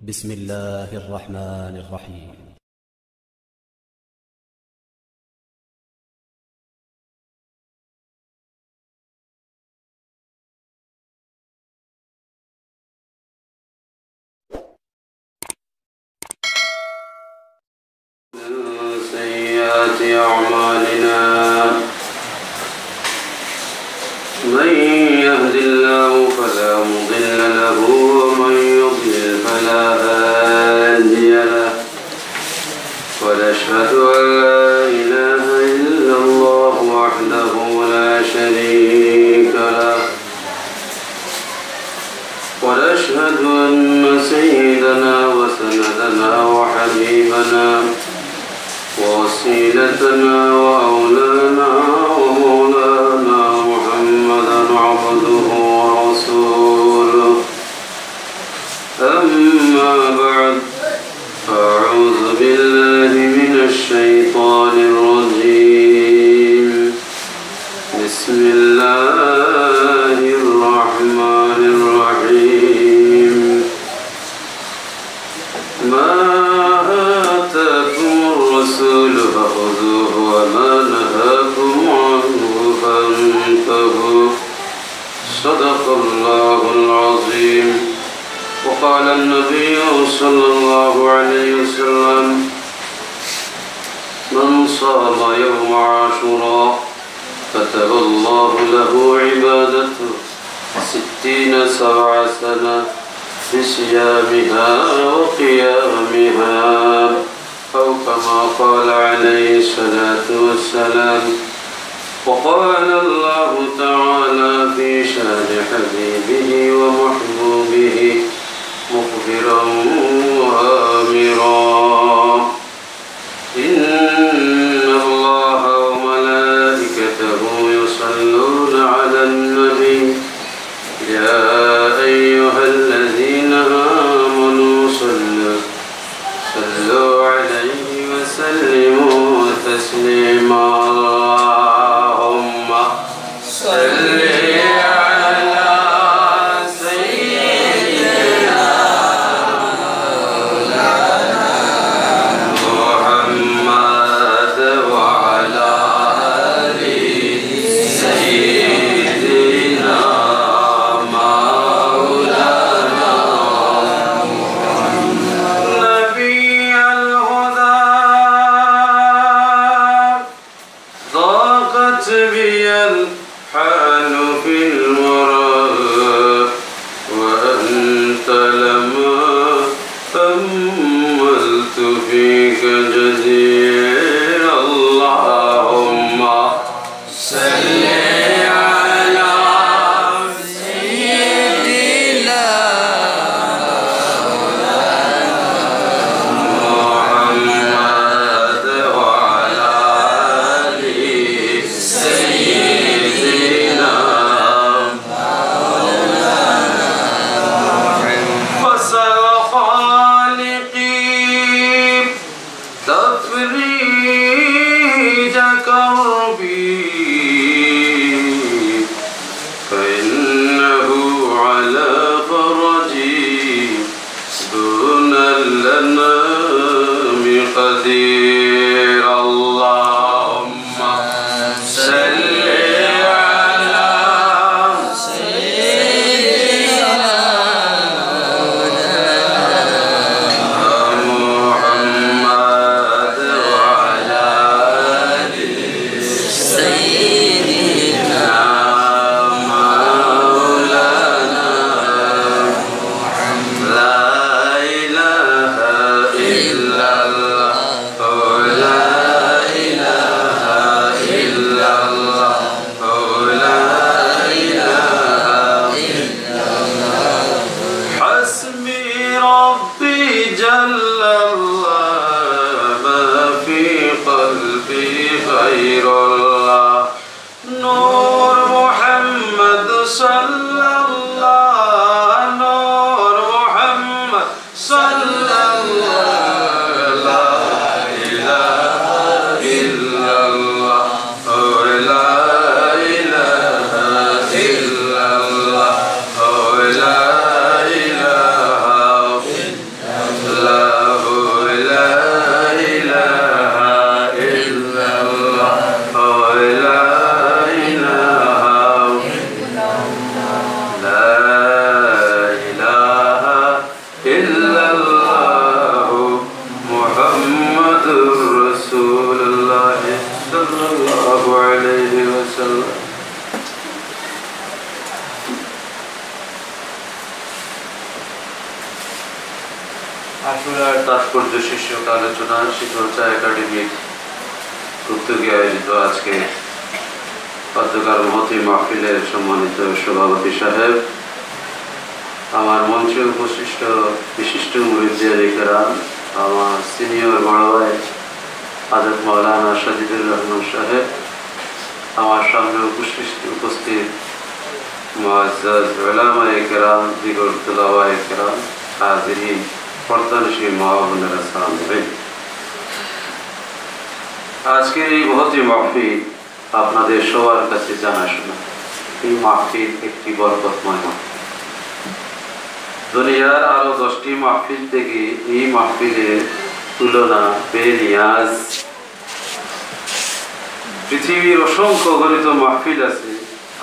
بسم الله الرحمن الرحيم. من سيئات أعمالنا من يهد الله فلا مضل له ومن يضلل فلا هادي له ونشهد أن لا إله إلا الله وحده لا شريك له ونشهد أن سيدنا وسندنا وحبيبنا ووسيلتنا وأولانا ومولانا محمدا عبده ورسوله. أما بعد، فأعوذ بالله من الشيطان الرجيم. بسم الله الرحمن الرحيم. ما آتاكم الرسول فخذوه وما نهاكم عنه فانتهوا. صدق الله العظيم. وقال النبي صلى الله عليه وسلم: من صام يوم عاشوراء كتب الله له عبادته 67 سنة بصيامها وقيامها، أو كما قال عليه الصلاة والسلام. وقال الله تعالى في شان حبيبه ومحبوبه مخبرا وآمرا: إن الله وملائكته يصلون على النبي يا أيها الذين آمنوا صلوا عليه وسلموا تسليما. اللهم صل আশুরার তাৎপর্য শীর্ষক আলোচনা শিক্ষা একাডেমির উদ্যোগে আয়োজিত আজকে পদ্মকার মহতি মাহফিলের সম্মানিত সভাপতি সাহেব, আমার মঞ্চে উপস্থিত বিশিষ্ট মুরিদ্দিয়ান কেরাম, আমার সিনিয়র বড় ভাই হযরত মাওলানা সাজিদুর রহমান সাহেব, আমার সামনে উপস্থিত মুআজ্জাজ উলামায়ে কেরাম, দিগর তুলাবায়ে কেরাম, হাজিরিন, পর্দানশীল মা ও বোনেরা, আসসালামু আলাইকুম। আজকের এই মহতি মাহফিল আপনাদের সবার কাছে জানাশোনা। এই মাহফিল একটি বরকতময় মাহফিল। দুনিয়ার আরো 10টি মাহফিল থেকে এই মাহফিলের তুলনা বেনিয়াজ। পৃথিবীর অসংখ্য গণিত মাহফিল আছে,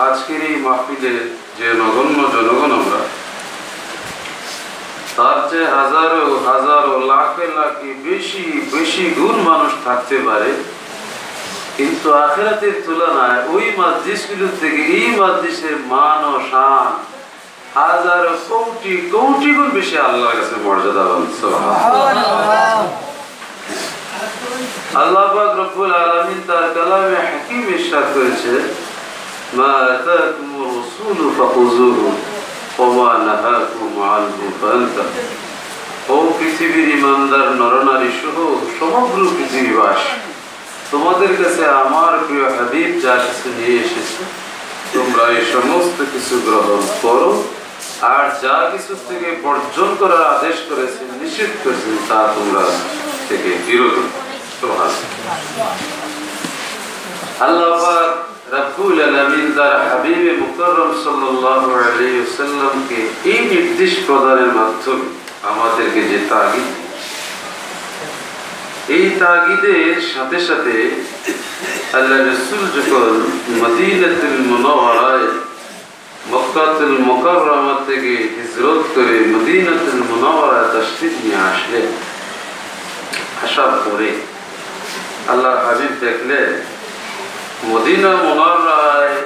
আজকের এই মাহফিলের যে নগণ্য জনগণ আমরা, তার চেয়ে হাজারো হাজারো লাখে লাখে বেশি বেশি গুণ মানুষ থাকতে পারে, কিন্তু আখিরাতের তুলনায় ওই মজলিসগুলোর থেকে এই মজলিসের মান ও শান হাজারো কোটি কোটি গুণ বেশি আল্লাহর কাছে মর্যাদাবান। সুবহানাল্লাহ। আল্লাহ পাক রব্বুল আলামিন তার কালামে হাকিম ইরশাদ করেছে, মা আতাকুমুর রাসূলু ফাখুযুহু ওয়া মা নাহাকুম আনহু ফান্তাহু। ও পৃথিবীর ইমানদার নরনারী সহ সমগ্র পৃথিবীবাসী, তোমাদের কাছে আমার প্রিয় হাবিব যা কিছু নিয়ে এসেছে তোমরা এই সমস্ত কিছু গ্রহণ করো, আর যা কিছু থেকে বর্জন করার আদেশ করেছেন, নিষেধ করেছেন, তা তোমরা থেকে বিরত। আল্লাহ পাক রব্বুল আলামিন তার হাবিবে মুকাররম সাল্লাল্লাহু আলাইহি ওয়াসাল্লামকে এই নির্দেশ প্রদানের মাধ্যমে আমাদেরকে যে তাগিদ, এই তাগিদের সাথে সাথে আল্লাহ রাসূল যখন মদিনাতুল মুনাওয়ারায় মক্কাতুল মুকাররমা থেকে হিজরত করে মদিনাতুল মুনাওয়ারায় তাশরীফ নিয়ে আসলেন, আসার পরে আল্লাহর হাবিব দেখলেন মদিনা মুনাওয়ারায়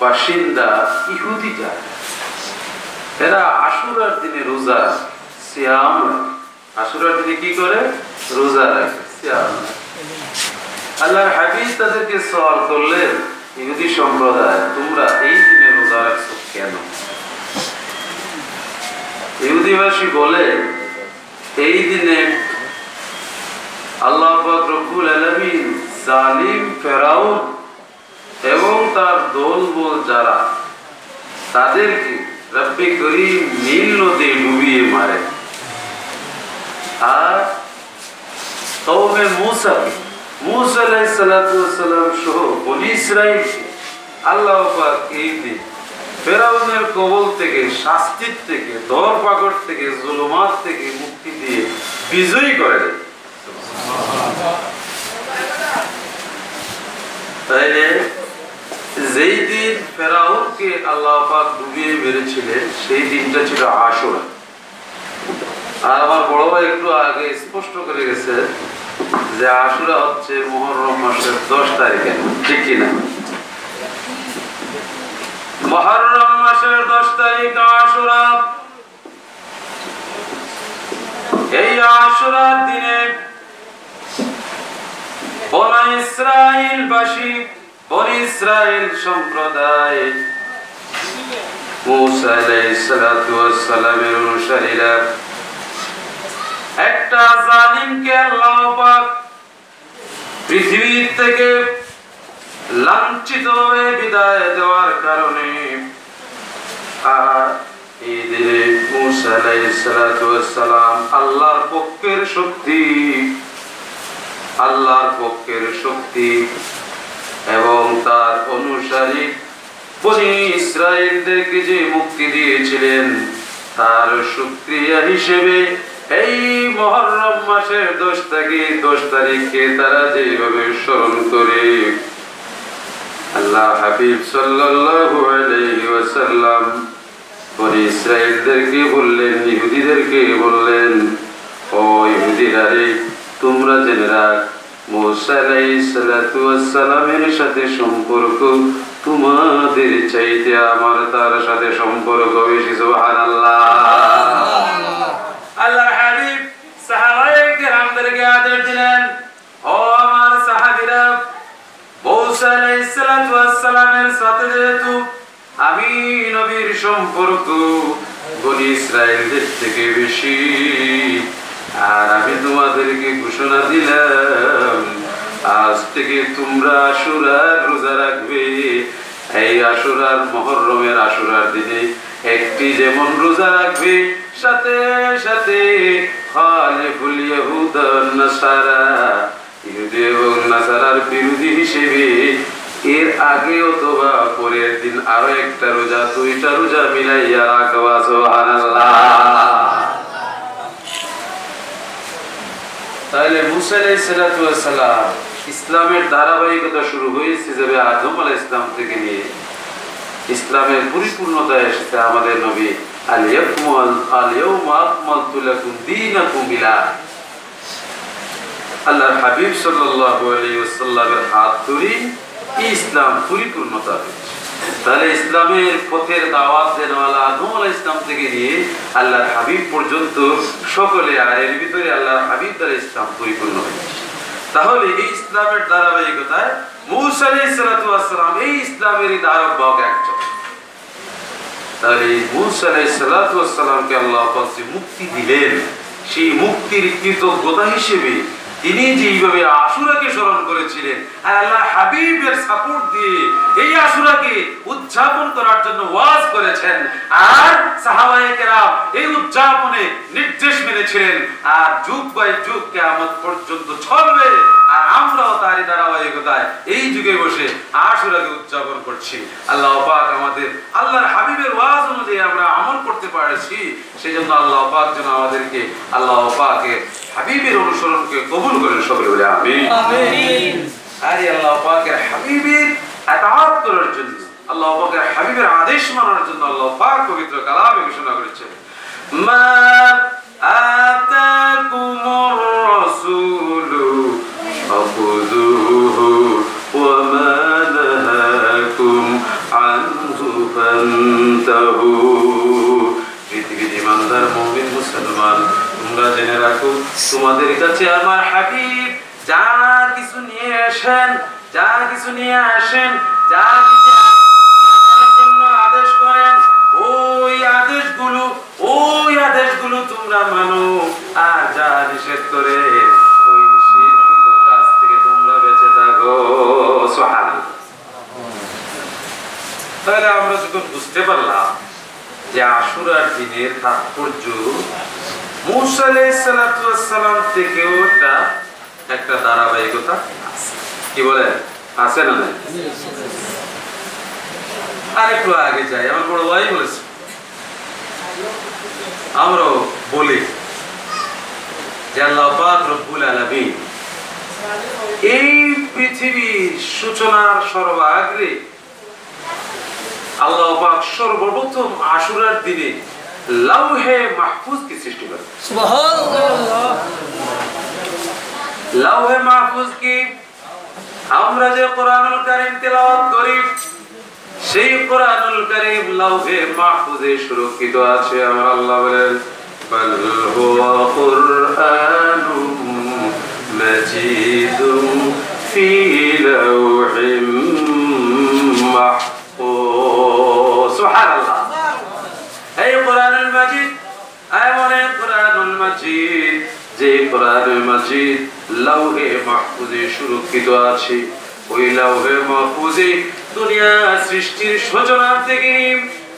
বাসিন্দা ইহুদি যারা, এরা আশুরার দিনে রোজা সিয়াম রাখে। আশুরার দিনে কি করে? রোজা রাখে, সিয়াম। আল্লাহর হাবিব তাদেরকে সওয়াল করলেন, ইহুদি সম্প্রদায়, তোমরা এই দিনে রোজা রাখছো কেন? ইহুদিবাসী বলে, এই দিনে আল্লাহ পাক রব্বুল আলামিন জালিম ফেরাউন এবং তার দলবল যারা, তাদেরকে রব্বে করিম নীল নদে ডুবিয়ে মারে, আর কওমে মুসা আলাইহিস সালাতু ওয়াস সালাম সহ বনী ইসরাঈলকে আল্লাহ পাক এই দিন ফেরাউনের কবল থেকে, শাস্তির থেকে, ধরপাকড় থেকে, জুলুমাত থেকে মুক্তি দিয়ে বিজয়ী করে দেয়। তাইলে যেই দিন ফেরাউনকে আল্লাহ পাক ডুবিয়ে মেরেছিলেন সেই দিনটা ছিল আশুরা। আর আমার বড় ভাই একটু আগে স্পষ্ট করে গেছে যে আশুরা হচ্ছে মুহররম মাসের 10 তারিখে, ঠিক কিনা? মুহররম মাসের 10 তারিখ আশুরা। এই আশুরার দিনে বনী ইসরাঈলবাসী, বনী ইসরাঈল সম্প্রদায়, মুসা আলাইহিস সালাতু ওয়াস সালামের অনুসারীরা একটা জালিমকে আল্লাহ পাক পৃথিবী থেকে লাঞ্ছিত হয়ে বিদায় দেওয়ার কারণে, আর এই দিনে মুসা আলাইহিস সালাতু ওয়াস সালাম আল্লাহর পক্ষের শক্তি, আল্লাহর পক্ষের শক্তি এবং তার অনুসারী বনী ইসরাঈলদেরকে যে মুক্তি দিয়েছিলেন, তার শুকরিয়া হিসেবে এই মুহররম মাসের 10 তারিখকে তারা যেভাবে স্মরণ করে, আল্লাহ হাবিব সাল্লাল্লাহু আলাইহি ওয়াসাল্লাম বনী ইসরাঈলদেরকে বললেন, ইহুদিদেরকে বললেন, ও ইহুদিরা রে, তোমরা জেনে রাখ, মুসা আলাইহিস সালাতু ওয়াস সালামের সাথে সম্পর্ক তোমাদের চাইতে আমার তার সাথে সম্পর্ক বেশি। সুবহানাল্লাহ। আল্লাহর হাবিব সাহাবাদেরকে আদেশ দিলেন, ও আমার সাহাবীরা, মূসা আলাইহিস সালাতু ওয়াস সালামের সাথে যেহেতু আমি নবীর সম্পর্ক বনি ইসরায়েলদের থেকে বেশি, আর আমি তোমাদেরকে ঘোষণা দিলাম আজ থেকে তোমরা আশুরার রোজা রাখবে। এই আশুরার মুহররমের আশুরার দিনে একটি যেমন রোজা রাখবে, সাথে সাথে খালিফুল ইয়াহুদ ওয়ান নাসারা, ইহুদি এবং নাসারার বিরোধী হিসেবে এর আগে অথবা পরের দিন আরো একটা রোজা, দুইটা রোজা মিলাইয়া রাখবা। সুবহানাল্লাহ। তাহলে মূসা আলাইহিস সালাতু ওয়াস সালাম ইসলামের ধারাবাহিকতা শুরু হয়েছে যাবে আদম আলাইহিস সালাম থেকে নিয়ে ইসলামের পরিপূর্ণতা এসেছে আমাদের নবী আল-ইয়াউমা আকমালতু লাকুম দীনাকুম ইলা আল্লাহর হাবিব সাল্লাল্লাহু আলাইহি ওয়াসাল্লামের হাত ধরে ইসলাম পরিপূর্ণতা পেয়েছে। তাহলে ইসলামের পথের দাওয়াত দেনওয়ালা আদম আলাইহিস সালাম থেকে নিয়ে আল্লাহর হাবিব পর্যন্ত সকলে, আর এর ভিতরে আল্লাহর হাবিব দ্বারা ইসলাম পরিপূর্ণ হয়েছে। তাহলে এই ইসলামের ধারাবাহিকতায় মূসা আলাইহিস সালাতু ওয়াস সালাম এই ইসলামেরই ধারক বাহক একজন। তাহলে মূসা আলাইহিস সালাতু ওয়াস সালামকে আল্লাহ পাক যে মুক্তি দিলেন, সেই মুক্তির কৃতজ্ঞতা হিসেবে তিনি যেইভাবে আশুরাকে স্মরণ করেছিলেন, আর আল্লাহ হাবিবের সাপোর্ট দিয়ে এই আশুরাকে উদযাপন করার জন্য ওয়াজ করেছেন, আর সাহাবায়ে কেরাম এই উদযাপনে নির্দেশ মেনেছিলেন, আর যুগ বাই যুগ কিয়ামত পর্যন্ত চলবে। আর আমরাও তারই ধারাবাহিকতায় এই যুগে বসে আশুরাকে উদযাপন করছি। আল্লাহ পাক আমাদের আল্লাহর হাবিবের ওয়াজ অনুযায়ী আমরা আমল করতে পারছি, সেই জন্য আল্লাহ পাক যেন আমাদেরকে আল্লাহ পাকের হাবিবের অনুসরণকে কবুল করেন। সকলে বলে আমিন। আমিন। আর আল্লাহ পাকের হাবিবের ইতাআত করার জন্য, আল্লাহ পাকের হাবিবের আদেশ মানার জন্য আল্লাহ পাক পবিত্র কালামে ঘোষণা করেছেন, মা আতাকুমুর রাসূলু ফাখুযুহু ওয়া মা নাহাকুম আনহু ফান্তাহু। পৃথিবীর ইমানদার মুমিন মুসলমান, তোমরা জেনে রাখো, তোমাদের কাছে আমার হাবিব যা কিছু নিয়ে আসেন, যা কিছু মানার জন্য আদেশ করেন, ওই আদেশগুলো তোমরা মানো, আর যা নিষেধ করে ওই নিষিদ্ধ কাজ থেকে তোমরা বেঁচে থাকো। সুবহানাল্লাহ। তাহলে আমরা যখন বুঝতে পারলাম যে আশুরার দিনের তাৎপর্য মূসা আলাইহিস সালাতু ওয়াস সালাম থেকেও একটা ধারাবাহিকতা আছে, কি বলে আছে না? আরেকটু আগে যাই, আমার বড় ভাই বলেছে, আমরাও বলি যে আল্লাহ পাক রব্বুল আলামিন এই পৃথিবীর সূচনার সর্বাগ্রে আল্লাহ পাক সর্বপ্রথম আশুরার দিনে লাউহে মাহফুজ কি সৃষ্টি করেন। সুবহানাল্লাহ। লাউহে মাহফুজ কি? আমরা যে কোরআনুল কারীম তেলাওয়াত করি, সেই কোরআনুল কারীম লাউহে মাহফুজে সুরক্ষিত আছে। আমার আল্লাহ বলেন, বাল হুয়া কুরআনুম মাজিদুম ফি লাউহিম মাহফুজ। সুবহানাল্লাহ। এই কোরআনুল মাজিদ, এমন এক কোরআনুল মাজিদ যে কোরআনুল মাজিদ লাউহে মাহফুজে সুরক্ষিত আছে। ওই লাউহে মাহফুজে দুনিয়া সৃষ্টির সূচনা থেকে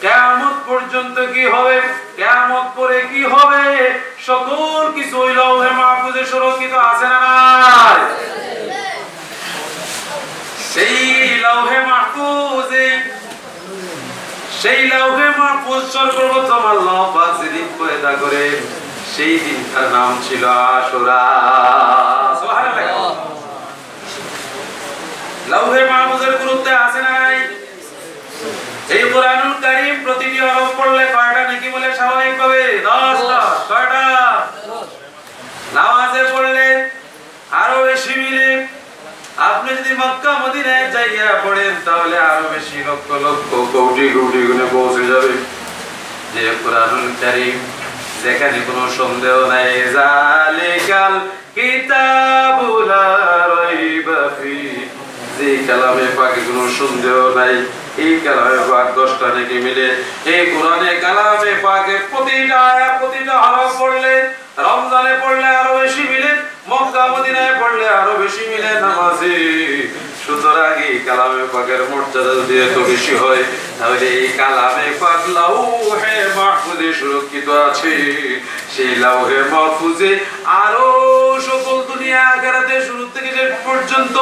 কিয়ামত পর্যন্ত কি হবে, কিয়ামত পরে কি হবে, সকল কিছু ওই লাউহে মাহফুজে সুরক্ষিত আছে না নাই? সেই লাউহে মাহফুজ সর্বপ্রথম আল্লাহ পাক যেদিন পয়দা করে, সেই দিনটার নাম ছিল আশুরা। সুবহানাল্লাহ। লাউহে মাহফুজের গুরুত্ব আছে না নাই? এই কোরআনুল কারীম প্রতিটি হরফ পড়লে কয়টা নেকি বলে স্বাভাবিকভাবে? 10টা। কয়টা? নামাজে পড়লে আরো বেশি মিলে। আপনি যদি মক্কা মদিনায় যাইয়া পড়েন তাহলে আরো বেশি, লক্ষ লক্ষ কোটি কোটি গুণে পৌঁছে যাবে। যে কোরআনুল কারীম, যেখানে কোনো সন্দেহ নাই, জালিকাল কালামে পাকে কোনো সন্দেহ নাই। এই কালামে পাক 10টা নেকি মিলে। এই কোরআনে কালামে পাকে প্রতিটা আয়াত প্রতিটা হরফ পড়লে, রমজানে পড়লে আরো বেশি মিলে, মক্কা মদিনায় পড়লে আরো বেশি মিলে নামাজে। সুতরাং এই কালামে পাকের মর্যাদা যদি এত বেশি হয়, তাহলে এই কালামে পাক লাউহে মাহফুজে সুরক্ষিত আছে। সেই লাউহে মাহফুজে আরো সকল দুনিয়া আখিরাতে শুরু থেকে শেষ পর্যন্ত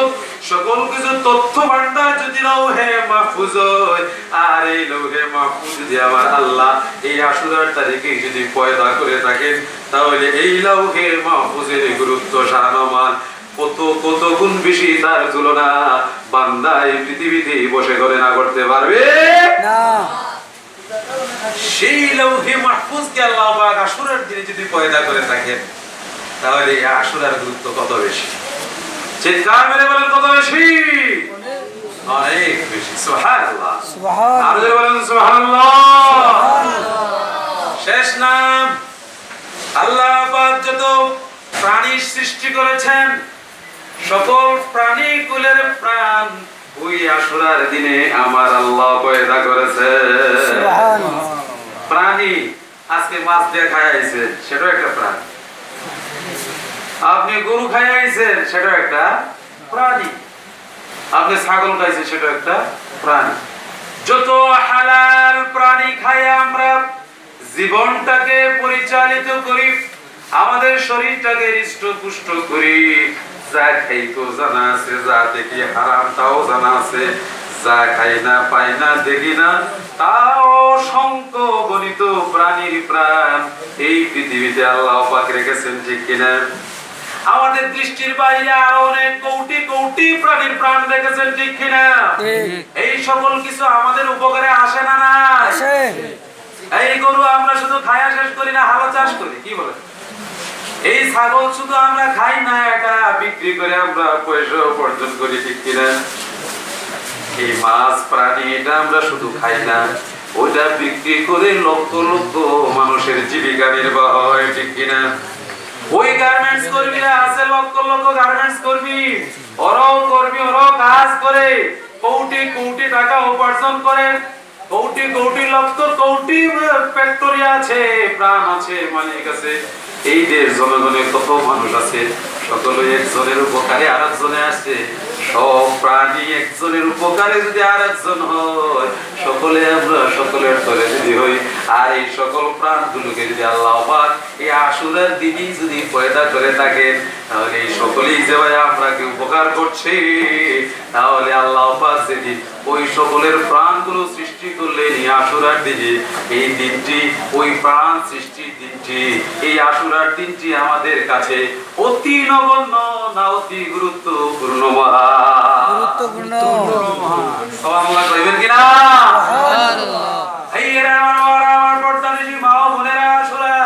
সকল কিছু তথ্য ভান্ডার যদি লাউহে মাহফুজ হয়, আর এই লাউহে মাহফুজ যদি আমার আল্লাহ এই আশুরার তারিখে যদি পয়দা করে থাকেন, তাহলে এই লাউহে মাহফুজের গুরুত্ব শানমান কত কত গুণ বেশি, তার তুলনা বান্দা এই পৃথিবীতে বসে করে না করতে পারবে না। সেই লাউহে মাহফুজকে আল্লাহ পাক আশুরার দিনে যদি পয়দা করে থাকেন, তাহলে এই আশুরার গুরুত্ব কত বেশি। চিৎকার মেরে বলেন কত বেশি? অনেক বেশি। সুবহানাল্লাহ, সুবহানাল্লাহ, আর বলেন সুবহানাল্লাহ। শেষ নাম আল্লাহ পাক যত প্রাণী সৃষ্টি করেছেন, সকল প্রাণী কুলের প্রাণ ওই আশুরার দিনে আমার আল্লাহ পয়দা করেছে। সুবহানাল্লাহ। প্রাণী আজকে মাছ দিয়ে খাইছে, সেটাও একটা প্রাণী। আপনি গরু খাইছেন, সেটাও একটা প্রাণী। আপনি ছাগল খাইছেন, সেটাও একটা প্রাণী। যত হালাল প্রাণী খাই আমরা জীবনটাকে পরিচালিত করি, আমাদের শরীরটাকে হৃষ্টপুষ্ট করি। যা খাই তো জানা আছে, যা দেখি হারাম তাও জানা আছে, যা খাই না পাই না দেখি না তাও অসংখ্য গণিত প্রাণীর প্রাণ এই পৃথিবীতে আল্লাহ পাক রেখেছেন, ঠিক কিনা? আমাদের দৃষ্টির বাইরে আরো অনেক কোটি কোটি প্রাণীর প্রাণ রেখেছেন, ঠিক কিনা? এই সকল কিছু আমাদের উপকারে আসে না? না আসে। এই গরু আমরা শুধু খায়া শেষ করি না, হালও চাষ করি, কি বলে? এই ছাগল শুধু আমরা খাই না, এটা বিক্রি করে আমরা পয়সা উপার্জন করি, ঠিক কিনা? এই মাছ প্রাণী এটা আমরা শুধু খাই না, ওইটা বিক্রি করে লক্ষ লক্ষ মানুষের জীবিকা নির্বাহ হয়, ঠিক কিনা? ওই গার্মেন্টস কর্মীরা আছে, লক্ষ লক্ষ গার্মেন্টস কর্মী, ওরাও কাজ করে কোটি কোটি টাকা উপার্জন করে, কোটি কোটি লক্ষ কোটি ফ্যাক্টরি আছে, প্রাণ আছে, মালিক আছে। এই দেশ জনগণের কত মানুষ আছে, সকলে একজনের উপকারে আরেকজনে আসে। সব প্রাণী একজনের উপকারে যদি আরেকজন হয়, সকলে আমরা সকলের তরে যদি হই, আর এই সকল প্রাণগুলোকে যদি আল্লাহ পাক এই আশুরার দিনই যদি পয়দা করে থাকেন, তাহলে এই সকলেই যে ভাই আমরা কি উপকার করছি, তাহলে আল্লাহ পাক যেদিন ওই সকলের প্রাণগুলো সৃষ্টি করলেন এই আশুরার দিনে, এই দিনটি ওই প্রাণ সৃষ্টির দিনটি, এই আশুরার দিনটি আমাদের কাছে অতি নগণ্য না অতি গুরুত্বপূর্ণ? গুরুত্বপূর্ণ। সুবহানাল্লাহ কইবেন কিনা? সুবহানাল্লাহ। এই আমার পর্দানিশী মা ও বোনেরা, আশুরা,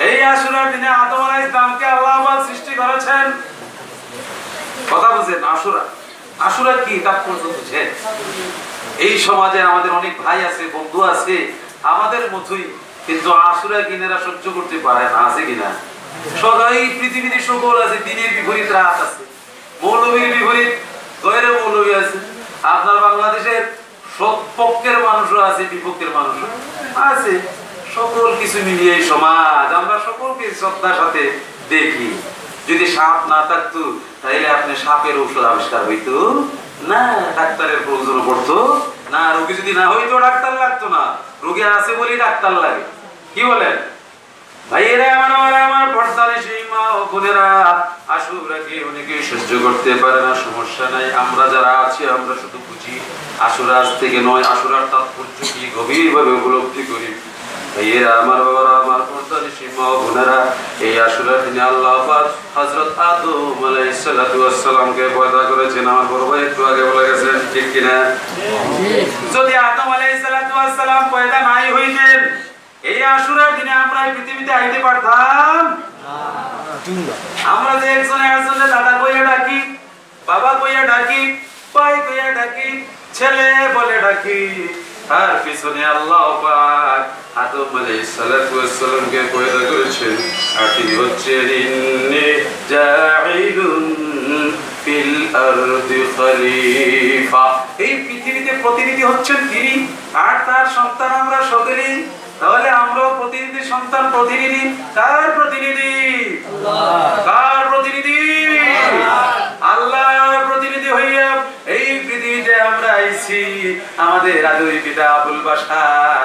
এই আশুরার দিনে আদম আলাইহিস সালামকে আল্লাহ পাক সৃষ্টি করেছেন। কথা বুঝেন? আশুরা কি তাৎপর্য বুঝেন? এই সমাজে আমাদের অনেক ভাই আছে, বন্ধু আছে আমাদের মতোই, কিন্তু আশুরা কিনেরা সহ্য করতে পারে না, আছে কিনা? সবাই পৃথিবীতে সকল আছে, দিনের বিপরীত রাত আছে, মৌলবীর বিপরীত গয়রে মৌলবী আছে। আপনার বাংলাদেশের সৎপক্ষের মানুষও আছে, বিপক্ষের মানুষও আছে। সকল কিছু মিলিয়ে সমাজ, আমরা সকলকে শ্রদ্ধার সাথে দেখি। যদি সাপ না থাকতো, তাহলে আপনি সাপের ঔষধ আবিষ্কার হইতো না, ডাক্তারের প্রয়োজন পড়তো না, রোগী যদি না হইতো ডাক্তার লাগতো না, রোগী আছে বলেই ডাক্তার লাগে, কি বলেন ভাইয়েরা? আমার পর্দানিশী মা ও বোনেরা, আশুরাকে অনেকে সহ্য করতে পারে না, সমস্যা নাই। আমরা যারা আছি আমরা শুধু বুঝি আশুরা আজ থেকে নয়, আশুরার তাৎপর্য কি গভীরভাবে উপলব্ধি করি। ভাইয়েরা আমার, বাবারা আমার, পর্দানিশী মা ও বোনেরা, এই আশুরার দিনে আল্লাহ পাক হযরত আদম আলাইহিস সালাতু ওয়াস সালামকে পয়দা করেছেন। আমার বড় ভাই একটু আগে বলে গেছেন, ঠিক কিনা? যদি আদম আলাইহিস সালাতু ওয়াস সালাম পয়দা নাই হইতেন, এই আশুরার দিনে আমরা এই পৃথিবীতে আইতে পারতাম না। আমরা যে একজনে একজনে দাদা কইয়া ডাকি, বাবা কইয়া ডাকি, ভাই কইয়া ডাকি, ছেলে বলে ডাকি, তার পিছনে আল্লাহ পাক আদম আলাইহিস সালাতু ওয়াস সালামকে পয়দা করেছেন। আর তিনি হচ্ছেন ইন্নী জাইলুন ফিল আরদি খলিফা। এই পৃথিবীতে প্রতিনিধি হচ্ছেন তিনি, আর তার সন্তান আমরা সকলেই। তাহলে আমরা প্রতিনিধি সন্তান, প্রতিনিধি কার প্রতিনিধি? কার প্রতিনিধি? আল্লাহর প্রতিনিধি হইয়া এই পৃথিবীতে আমরা আইছি। আমাদের আদুই পিতা আবুল বাশার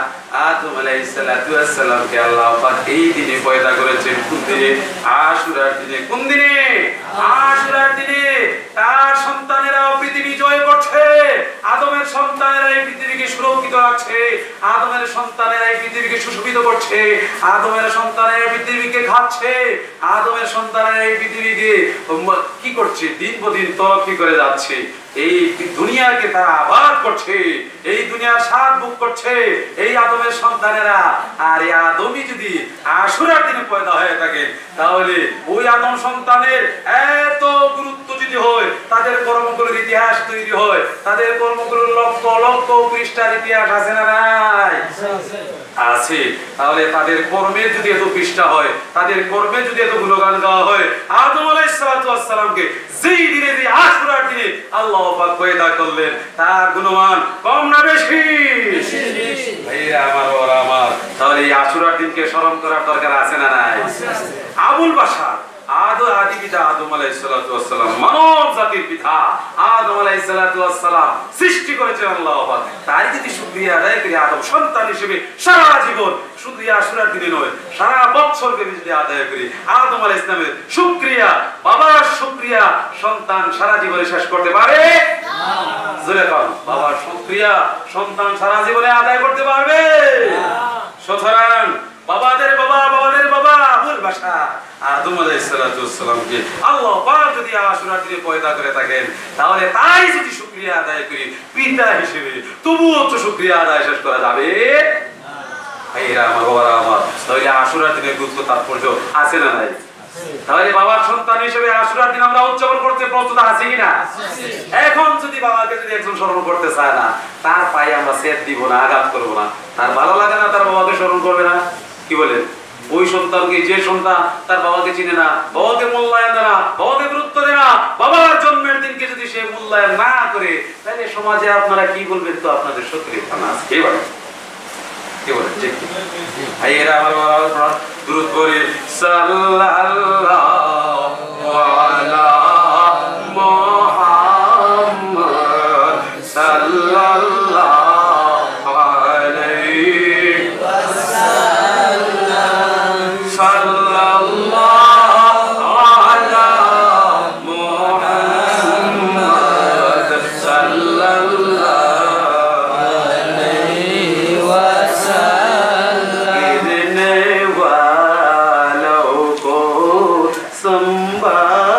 আদম আলাইহিস সালাতু ওয়াস সালামকে আল্লাহ পাক এই দিনে পয়দা করেছেন। কোন দিনে? আশুরার দিনে। কোন দিনে? আশুরার দিনে। তার সন্তানেরা পৃথিবী জয় করছে, আদমের সন্তানেরা এই পৃথিবীকে সুরক্ষিত রাখছে, আদমের সন্তানেরা এই পৃথিবীকে সুশোভিত করছে, আদমের সন্তানেরা পৃথিবীকে খাচ্ছে, আদমের সন্তানেরা এই পৃথিবীকে কি করছে? দিন প্রদিন তরক্কি করে যাচ্ছে। এই দুনিয়াকে তারা আবাদ করছে, এই দুনিয়ার স্বাদ ভোগ করছে এই আদমের সন্তানেরা। আর এই আদমই যদি আশুরার দিনে পয়দা হয়ে থাকে, তাহলে ওই আদম সন্তানের এত গুরুত্ব যদি হয়, তাদের কর্মগুলোর ইতিহাস তৈরি হয়, তাদের কর্মগুলোর লক্ষ লক্ষ পৃষ্ঠার ইতিহাস আছে না নাই? আছে। তাহলে তাদের কর্মে যদি এত পৃষ্ঠা হয়, তাদের কর্মে যদি এত গুণগান গাওয়া হয়, আদম আলাইহিস সালাতু ওয়াস সালামকে যেই দিনে, যে আশুরার দিনে আল্লাহ পাক পয়দা করলেন, তার গুণমান কম না বেশি? ভাইরা আমার, ওরা আমার। তাহলে এই আশুরার দিনকে স্মরণ করার দরকার আছে না নাই? আবুল বাশার আদি পিতা আদম আলাইহিস সালাতু ওয়াস সালাম, মানব জাতির পিতা আদম আলাইহিস সালাতু ওয়াস সালাম সৃষ্টি করেছেন আল্লাহ পাক। তার যদি শুকরিয়া আদায় করি আদম সন্তান হিসেবে সারা জীবন, শুধু আশুরার দিনে নয়, সারা বছরকে যদি আদায় করি আদম আলাইহিস সালামের শুকরিয়া, বাবার শুকরিয়া সন্তান সারা জীবনে শেষ করতে পারে না। জোরে বল, বাবার শুকরিয়া সন্তান সারা জীবনে আদায় করতে পারবে না। সুতরাং বাবাদের বাবা, বাবাদের বাবা আবুল বাশার আদম আলাইহিস সালাতু ওয়াস সালামকে আল্লাহ পাক যদি আশুরার দিনে পয়দা করে থাকেন, তাহলে তাই যদি শুকরিয়া আদায় করি পিতা হিসেবে, তবুও তো শুকরিয়া আদায় শেষ করা যাবে না। ভাইরা আমার, বাবারা আমার, তাহলে আশুরার দিনের গুরুত্ব তাৎপর্য আছে না নাই? তাহলে বাবার সন্তান হিসেবে আশুরার দিন আমরা উদযাপন করতে প্রস্তুত আছি কিনা? এখন যদি বাবাকে যদি একজন স্মরণ করতে চায় না, তার পায়ে আমরা সেট দিব না, আঘাত করবো না, তার ভালো লাগে না, তার বাবাকে স্মরণ করবে না। কি বলেন? ওই সন্তানকে, যে সন্তান তার বাবাকে চিনে না, বাবাকে মূল্যায়ন দেয় না, বাবাকে গুরুত্ব দেয় না, বাবার জন্মের দিনকে যদি সে মূল্যায়ন না করে, তাহলে সমাজে আপনারা কি বলবেন? তো আপনাদের সত্যি থানা আছে। কে বলেন? কে বলেন? ভাইয়েরা আমার, দুরূদ পড়ি সাল্লাল্লাহু আলা মুহাম্মদ সাল্লাল্লাহু আলাইহি ওয়াসাল্লাম, সাল্লাল্লাহু আলা মুহাম্মদ সাল্লাল্লাহু আলাইহি ওয়াসাল্লাম। गिरने वालों को संभालो,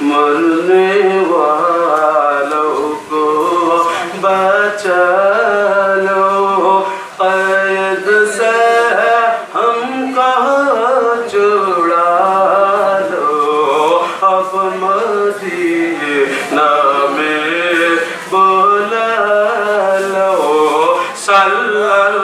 मरने वालों को बचा लो, कैद से हमको छुड़ा लो, अब मदीना में बुला लो, सल्लल्लाहु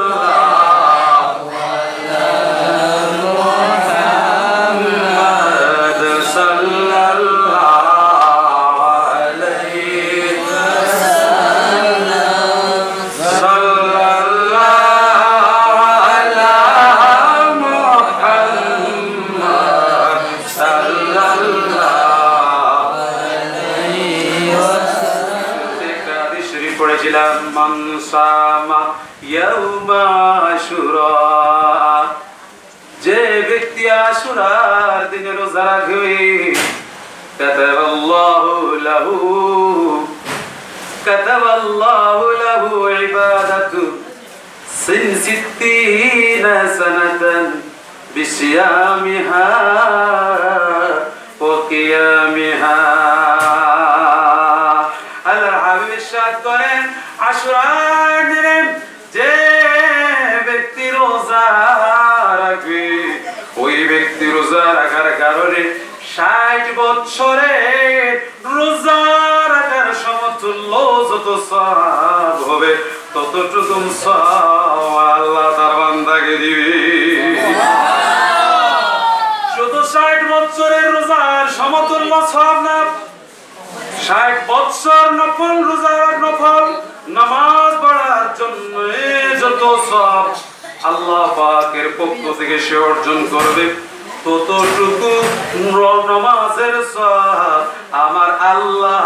পড়েছিলাম মান সামা ইয়াউমা আশুরা, যে ব্যক্তি আশুরার দিনে রোজা রাখবে, কাতাবাল্লাহু লাহু ইবাদাতু সিত্তিনা সানাতান বিসিয়ামিহা ওয়া কিয়ামিহা। করেন আশুরার দিনে যে ব্যক্তি রোজা রাখবে, ওই ব্যক্তি রোজা রাখার কারণে 60 বছরে রোজা রাখার সমতুল্য যত সওয়াব হবে, ততটুকু সওয়াব আল্লাহ তার বান্দাকে দিবে। শুধু 60 বছরের রোজার সমতুল্য সওয়াব না, 60 বছর নফল রোজার নফল নামাজ পড়ার জন্য যত সওয়াব আল্লাহ পাকের পক্ষ থেকে সে অর্জন করবে, ততটুকু নামাজের সওয়াব আমার আল্লাহ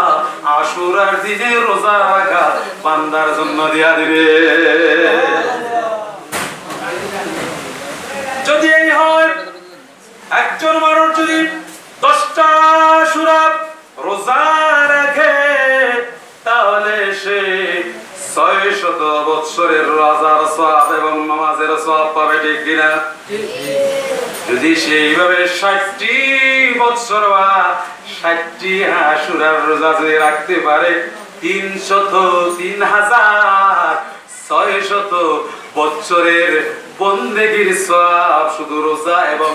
আশুরার দিনে রোজা রাখা বান্দার জন্য দিয়া দিবে। যদি এই হয়, একজন মানুষ যদি 10টা আশুরা রোজা রাখে, তাহলে সে 600 বছরের রোজার সওয়াব এবং নামাজের সওয়াব পাবে, ঠিক কিনা? যদি সেইভাবে 60টি বছর বা 60টি আশুরার রোজা যদি রাখতে পারে, 3,600 বছরের বন্দেগীর সওয়াব শুধু রোজা এবং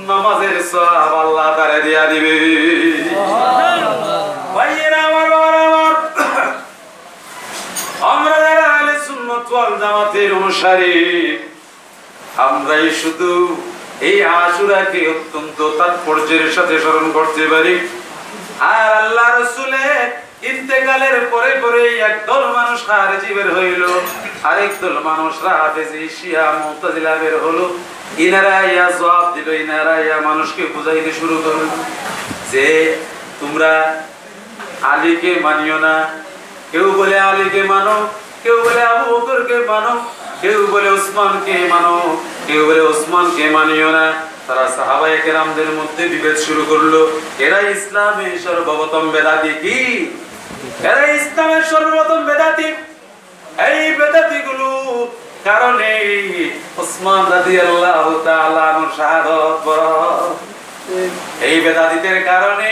নামাজের সওয়াব আল্লাহ তাআলা দিয়া দিবে। ভাইয়েরা আমার, বাবারা আমার, আমরা যারা আহলে সুন্নাত ওয়াল জামাতের অনুসারী, আমরাই শুধু এই আশুরাকে অত্যন্ত তাৎপর্যের সাথে স্মরণ করতে পারি। আর আল্লাহ রাসূলের ইন্তেকালের পরে পরে একদল মানুষ খারিজি বের হইল, আরেকদল মানুষ রাফেজি শিয়া মুতাজিলা বের হলো। ইনারা ইয়া জবাব দিল, ইনারা ইয়া মানুষকে বুঝাইতে শুরু করল যে তোমরা আলীকে মানিও না। কেউ বলে আলীকে মানো, কেউ বলে আবু বকরকে মানো, কেউ বলে উসমানকে মানো, কেউ বলে উসমানকে মানিও না। তারা সাহাবায়ে কেরামদের মধ্যে বিভেদ শুরু করলো। এরা ইসলামের সর্বপ্রথম বেদাতি। কি? এরা ইসলামের সর্বপ্রথম বেদাতি। এই বেদাতিগুলো কারণে উসমান রাদিয়াল্লাহু তাআলা আনহুর শাহাদাত বরণ। এই বেদাতিদের কারণে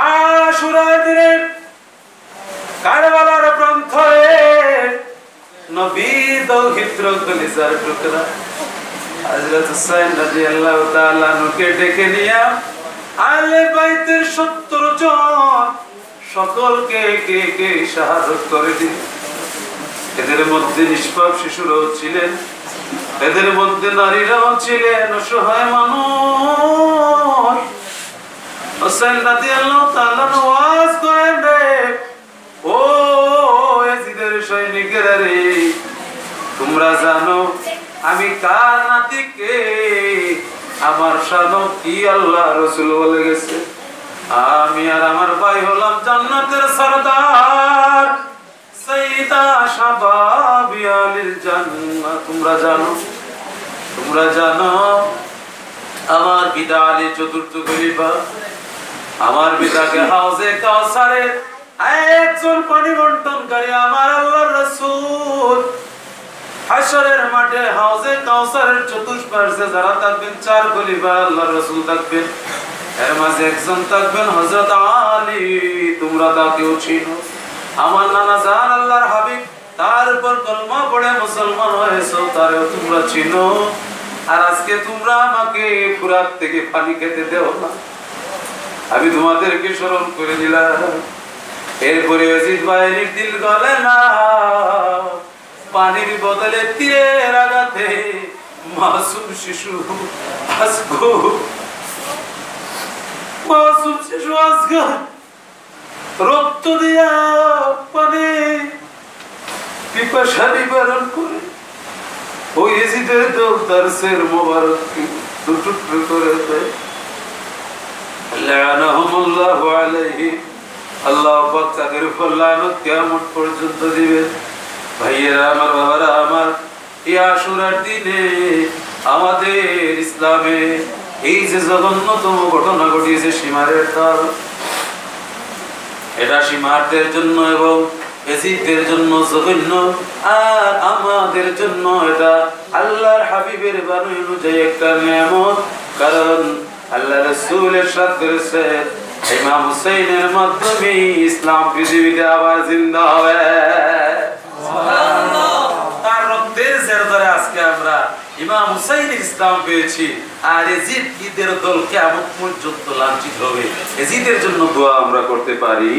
আশুরার দিনে কারবালার প্রান্তরে নবী দৌহিত্র কলিজার টুকরা হযরত হুসাইন রাদিয়াল্লাহু তাআলা আনহুকে ডেকে নিয়ে আহলে বাইতের 70 জন সকলকে কে কে শাহাদাত করে দিল। এদের মধ্যে নিষ্পাপ শিশুরাও ছিলেন, এদের মধ্যে নারীরাও ছিলেন, অসহায় মানুষ। হুসাইন রাদিয়াল্লাহু তাআলা ওয়াজ করেন, রে ও ইয়াজিদের সৈনিকেরা রে, তোমরা জানো আমি কার নাতি, কে আমার শানো কি আল্লাহ রাসূল বলে গেছে। আমি আর আমার ভাই হলাম জান্নাতের সরদার, সাইয়্যিদা শাবাবি আলিল জান্নাত। তোমরা জানো আমার পিতা আলী চতুর্থ খলিফা, আমার পিতাকে হাউজে কাউসারের একজন পানি বন্টনকারী আমার আল্লাহর রাসূল। হাশরের মাঠে হাউজে কাউসারের চতুষ্পার্শ্বে যারা থাকবেন 4 খলিফা আল্লাহর রাসূল থাকবেন, এর মাঝে একজন থাকবেন হযরত আলী। তোমরা তাকেও চিনো, আমার নানা জান আল্লাহর হাবিব, তার উপর কলমা পড়ে মুসলমান হয়েছো, তারেও তোমরা চিনো। আর আজকে তোমরা আমাকে ফুরাত থেকে পানি খেতে দেও না, আমি তোমাদেরকে স্মরণ করে দিলাম। এরপরে ইয়াজিদ বাহিনীর দিল গলে না, পানির বদলে তীরের আঘাতে মাসুম শিশু আজগো, মাসুম শিশু আজগো রক্ত দিয়া পানি পিপাসা নিবারণ করে ওই ইয়াজিদের দল তার সের মোবারককে দুটুকরো করে দেয়। লানাহুমুল্লাহু আলাইহি, আল্লাহ পাক তাদের উপর লানত কিয়ামত পর্যন্ত দিবেন। ভাইয়েরা আমার, বাবারা আমার, এই আশুরার দিনে আমাদের ইসলামে এই যে জঘন্যতম ঘটনা ঘটিয়েছে সীমারের দল, এটা সীমারদের জন্য এবং ইয়াজিদের জন্য জঘন্য, আর আমাদের জন্য এটা আল্লাহর হাবিবের বাণী অনুযায়ী একটা নিয়ামত। কারণ আল্লাহ রাসূল ইরশাদ করেছেন ইমাম হুসাইনের মাধ্যমে ইসলাম পৃথিবীতে আবার জিন্দা হবে। সুবহানাল্লাহ। তার রক্তের জেরদারে আজকে আমরা ইমাম হুসাইনের ইসলাম পেয়েছি। আর ইয়াজিদ ঈদের দল কিয়ামত পর্যন্ত লাঞ্ছিত হবে। ইয়াজিদের জন্য দোয়া আমরা করতে পারি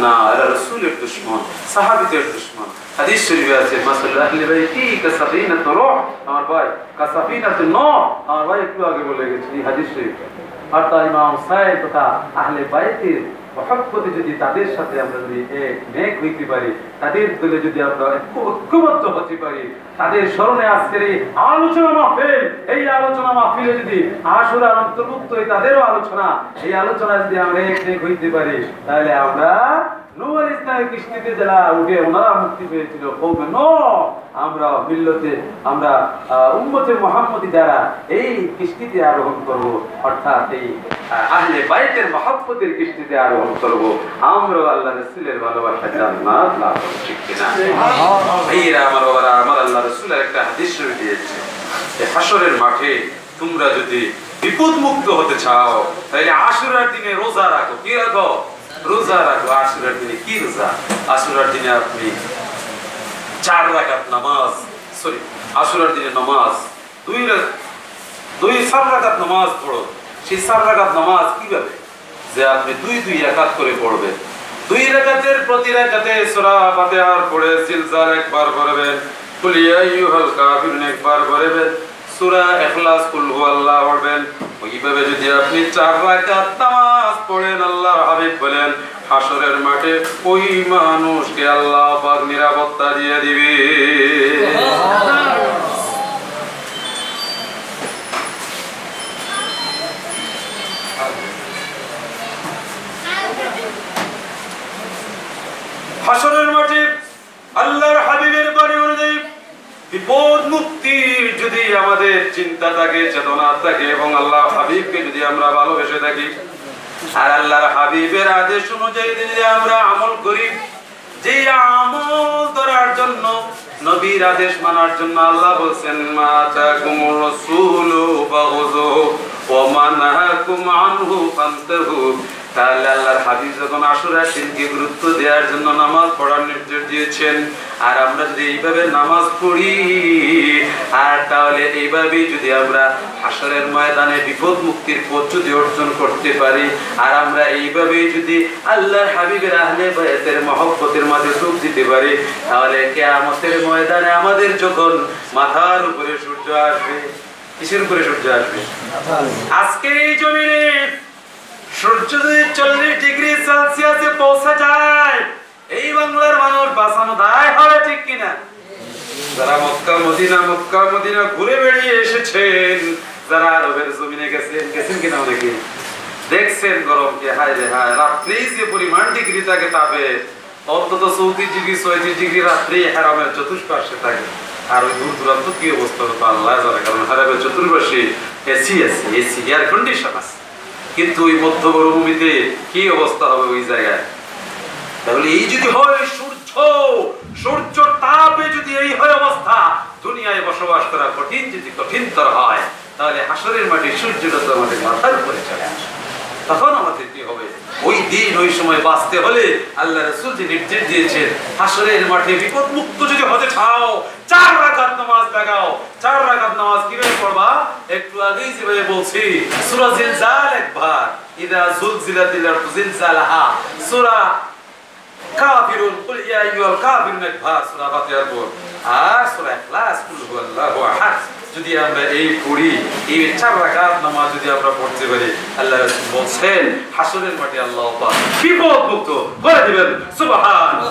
না। আর রাসূলের দুশমন, সাহাবীদের দুশমন। হাদিস শরীফে আছে মাসাল্লাহ আহলে বাইতি কাসাফিনাতুর রূহ, আমার ভাই কাসাফিনাতুন নূহ, আমার ভাই একটু আগে বলে গেছি হাদিস শরীফ। অর্থাৎ ইমাম হুসাইন তথা আহলে বাইতের মহব্বতে যদি তাদের সাথে আমরা যদি এক নেক হইতে পারি, তাদের দলে যদি আমরা ঐক্যবদ্ধ হতে পারি, তাদের স্মরণে আজকের এই আলোচনা মাহফিল, এই আলোচনা মাহফিলে যদি আশুরার অন্তর্ভুক্ত হয়ে তাদেরও আলোচনা, এই আলোচনা যদি আমরা এক নেক হইতে পারি, তাহলে আমরা নূহ আলাইহিস ইসলামের কিস্তিতে যারা উঠে ওনারা মুক্তি পেয়েছিল, কওমে নূহ, আমরা মিল্লতে, আমরা উম্মতে মুহাম্মদী যারা এই কিস্তিতে আরোহণ করব, অর্থাৎ এই আহলে বাইতের মহব্বতের কিস্তিতে আরোহণ করব, আমরা আল্লাহ রাসূলের ভালোবাসা জান্নাত লাভ করব। ঠিক কিনা ভাইরা আমার বাবারা, আমার আল্লাহ রাসূলের একটা হাদিস শরীফ দিয়েছে, এই হাশরের মাঠে তোমরা যদি বিপদ মুক্ত হতে চাও তাহলে আশুরার দিনে রোজা রাখো। কি রাখো? রোজা রাখো। আশুরার দিনে কি রোজা? আশুরার দিনে আপনি 4 রাকাত নামাজ, আশুরার দিনে নামাজ 4 রাকাত নামাজ পড়ো। সেই 4 রাকাত নামাজ কিভাবে? যে আপনি 2 রাকাত করে পড়বেন। 2 রাকাতের প্রতি রাকাতে সূরা ফাতিহার পড়ে জিলজাল একবার পড়বেন, কুল ইয়া আইয়ুহাল কাফিরুন একবার পড়বেন, সূরা ইখলাস কুল হুয়াল্লাহু পড়বেন। ওইভাবে যদি আপনি 4 রাকাত নামাজ পড়েন, আল্লাহর হাবিব বলেন হাশরের মাঠে ওই মানুষকে আল্লাহ পাক নিরাপত্তা দিয়ে দিবে। হাশরের মাঠে আল্লাহর হাবিবের বাণী অনুযায়ী বিপদ মুক্তির যদি আমাদের চিন্তা থাকে, চেতনা থাকে এবং আল্লাহ হাবিবকে যদি আমরা ভালোবেসে থাকি আর আল্লাহর হাবিবের আদেশ অনুযায়ী যদি আমরা আমল করি, যে আমল করার জন্য, নবীর আদেশ মানার জন্য আল্লাহ বলেন মা তাকুমুর রাসূলু ফাখুযুহু ওয়া মা নাহাকুম আনহু ফান্তাহু। তাহলে আল্লাহর হাবিব যখন আশুরার দিনকে গুরুত্ব দেওয়ার জন্য নামাজ পড়ার নির্দেশ দিয়েছেন, আর আমরা যদি এইভাবে নামাজ পড়ি আর তাহলে এইভাবেই যদি আমরা হাশরের ময়দানে বিপদ মুক্তির পথ যদি অর্জন করতে পারি, আর আমরা এইভাবেই যদি আল্লাহর হাবিবের আহলে বাইতের মহব্বতের মাঝে যোগ দিতে পারি, তাহলে কিয়ামতের ময়দানে আমাদের যখন মাথার উপরে সূর্য আসবে, কিসের উপরে সূর্য আসবে? আজকের এই জমিনে সূর্য যদি 40 ডিগ্রি সেলসিয়াসে পৌঁছে যায়, এই বাংলার মানুষ বাঁচানো দায় হবে। ঠিক কিনা? যারা মক্কা মদিনা ঘুরে বেড়িয়ে এসেছেন, যারা আরবের জমিনে গেছেন কিনা অনেকে দেখছেন গরমকে, হায় রে হায়, রাত্রি যে পরিমাণ ডিগ্রি থাকে তাপে, অন্তত 34 ডিগ্রি 36 ডিগ্রি রাত্রি হারামের চতুষ্পার্শ্বে থাকে। আর ওই দূর দূরান্ত কি অবস্থা হতো আল্লাহ জানে, কারণ হারামের চতুর্পার্শ্বে এসি এয়ার কন্ডিশন আছে, কিন্তু ওই মধ্য মরুভূমিতে কি অবস্থা হবে ওই জায়গায়? তাহলে এই যদি হয় সূর্য তাপে যদি এই হয় অবস্থা, দুনিয়ায় বসবাস করা কঠিনতর হয়, তাহলে হাশরের মাঠে সূর্যটা তো আমাদের মাথার উপরে চলে আসে। তখন আমাদের কি হবে? ওই দিন ওই সময় বাঁচতে হলে আল্লাহ রাসূল যে নির্দেশ দিয়েছেন, হাশরের মাঠে বিপদ মুক্ত যদি হতে চাও 4 রাকাত নামাজ লাগাও। 4 রাকাত নামাজ কিভাবে পড়বা? একটু আগেই যেভাবে বলছি, সূরা জিলজাল একবার, ইদা জুলজিলাতিল আরদু জিলজালাহা, সূরা কাফিরুন কুল ইয়া আইয়ুহাল কাফিরুন একবার, সূরা ফাতিহার পর, আর সূরা ইখলাস কুল হুয়াল্লাহু আহাদ যদি আমরা এই পড়ি, এই 4 রাকাত নামাজ যদি আমরা পড়তে পারি, আল্লাহ রাসূল বলেন হাশরের মাঠে আল্লাহ পাক বিপদ মুক্ত করে দিবেন। সুবহানাল্লাহ,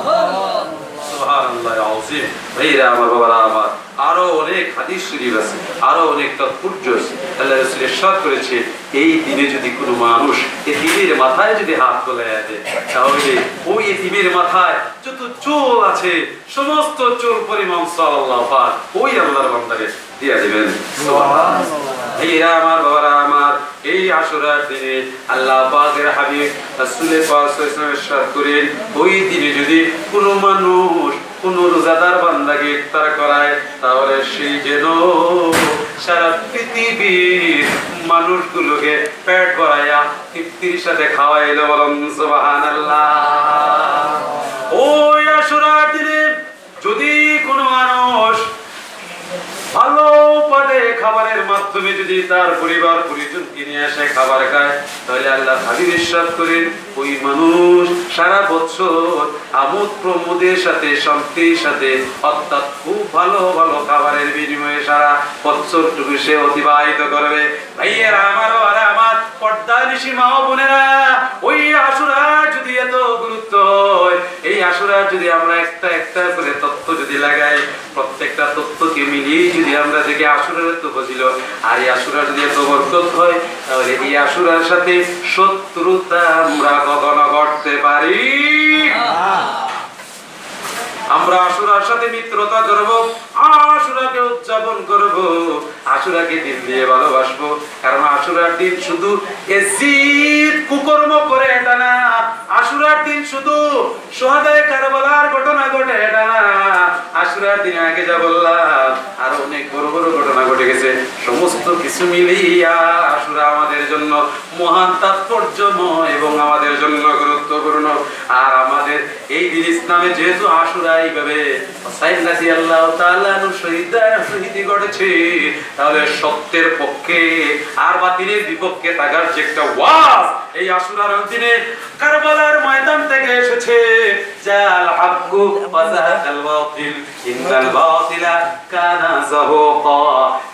সুবহানাল্লাহ আযীম। ভাইরা আমার, বাবারা আমার, আরো অনেক হাদিস শরীফ আছে, আরো অনেক তাৎপর্য আছে। আল্লাহ রাসূল ইরশাদ করেছে, এই দিনে যদি কোনো মানুষ এতিমের মাথায় যদি হাত তোলায় দেয়, তাহলে ওই এতিমের মাথায় যত চুল আছে সমস্ত চুল পরিমাণ সওয়াব আল্লাহ পাক ওই আল্লাহর বান্দাকে দিয়ে দিবেন। সুবহানাল্লাহ। ভাইরা আমার, বাবারা আমার, এই আশুরার দিনে আল্লাহ পাকের হাবিব রাসূল পাক সাল্লাল্লাহু আলাইহি ওয়াসাল্লাম ইরশাদ করেন, ওই দিনে যদি কোনো মানুষ কোন রোজাদার বান্দাকে ইফতার করায়, তাহলে সেই যেন সারা পৃথিবীর মানুষগুলোকে পেট ভরাইয়া তৃপ্তির সাথে খাওয়াইলো। বলুন সুবহানাল্লাহ। ওই আশুরার দিনে যদি কোনো মানুষ ভালো পদে খাবারের মাধ্যমে যদি তার পরিবার পরিজনকে নিয়ে এসে খাবার খায়, তাহলে আল্লাহ হাবিব ইরশাদ করেন, ওই মানুষ সারা বছর আমোদ প্রমোদের সাথে, শান্তির সাথে, অর্থাৎ খুব ভালো ভালো খাবারের বিনিময়ে সারা বছরটুকু সে অতিবাহিত করবে। ভাইয়েরা আমার, আর আমার পর্দানিশী মা বোনেরা, ওই আশুরার আশুরা যদি আমরা একটা একটা করে তত্ত্ব যদি লাগাই, প্রত্যেকটা তত্ত্বকে মিলিয়ে যদি আমরা দেখি আশুরার তো ফজিলত, আর এই আশুরা যদি এত বরকত হয়, তাহলে এই আশুরার সাথে শত্রুতা আমরা কখনো করতে পারি? আমরা আশুরার সাথে মিত্রতা করব, আশুরাকে উদযাপন করব, আশুরাকে দিল দিয়ে ভালোবাসবো। কারণ আশুরার দিন শুধু এজিদ কুকর্ম করে এটা না, আশুরার দিন শুধু সোহাদায়ে কারবালার ঘটনা ঘটে এটা না, আশুরার দিনে আগে যা বললাম আর অনেক বড় বড় ঘটনা ঘটে গেছে। সমস্ত কিছু মিলিয়ে আশুরা আমাদের জন্য মহান তাৎপর্যময় এবং আমাদের জন্য গুরুত্বপূর্ণ। আর আমাদের এই দিন ইসলামে যেহেতু আশুরা এইভাবে হুসাইন রাদিয়াল্লাহু তাআলা শহীদি ঘটেছে, তাহলে সত্যের পক্ষে আর বাতিলের বিপক্ষে থাকার যে একটা ওয়াজ এই আশুরার দিনে কারবালার ময়দান থেকে এসেছে। জাল হাক্কু ওয়া যাহাকাল বাতিল ইন্নাল বাতিলা কানা যাহুকা।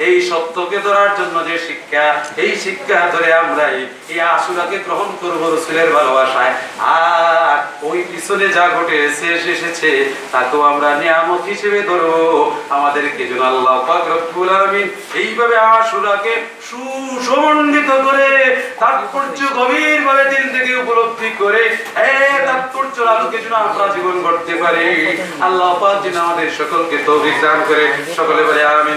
এই সত্যকে ধরার জন্য যে শিক্ষা, এই শিক্ষা ধরে আমরা এই আশুরাকে গ্রহণ করব রাসূলের ভালোবাসায়। আর ওই পিছনে যা ঘটে এসেছে তাকেও আমরা নিয়ামত হিসেবে ধরবো। আমাদেরকে যেন আল্লাহ পাক রব্বুল আলামিন এইভাবে আশুরাকে সুসমন্ডিত করে তাৎপর্য গভীরভাবে দিল থেকে উপলব্ধি করে তাৎপর্যের আলোকে যেন আমরা জীবন গড়তে পারি। আল্লাহ পাক যেন আমাদের সকলকে তৌফিক দান করে। সকলে বলে আমিন।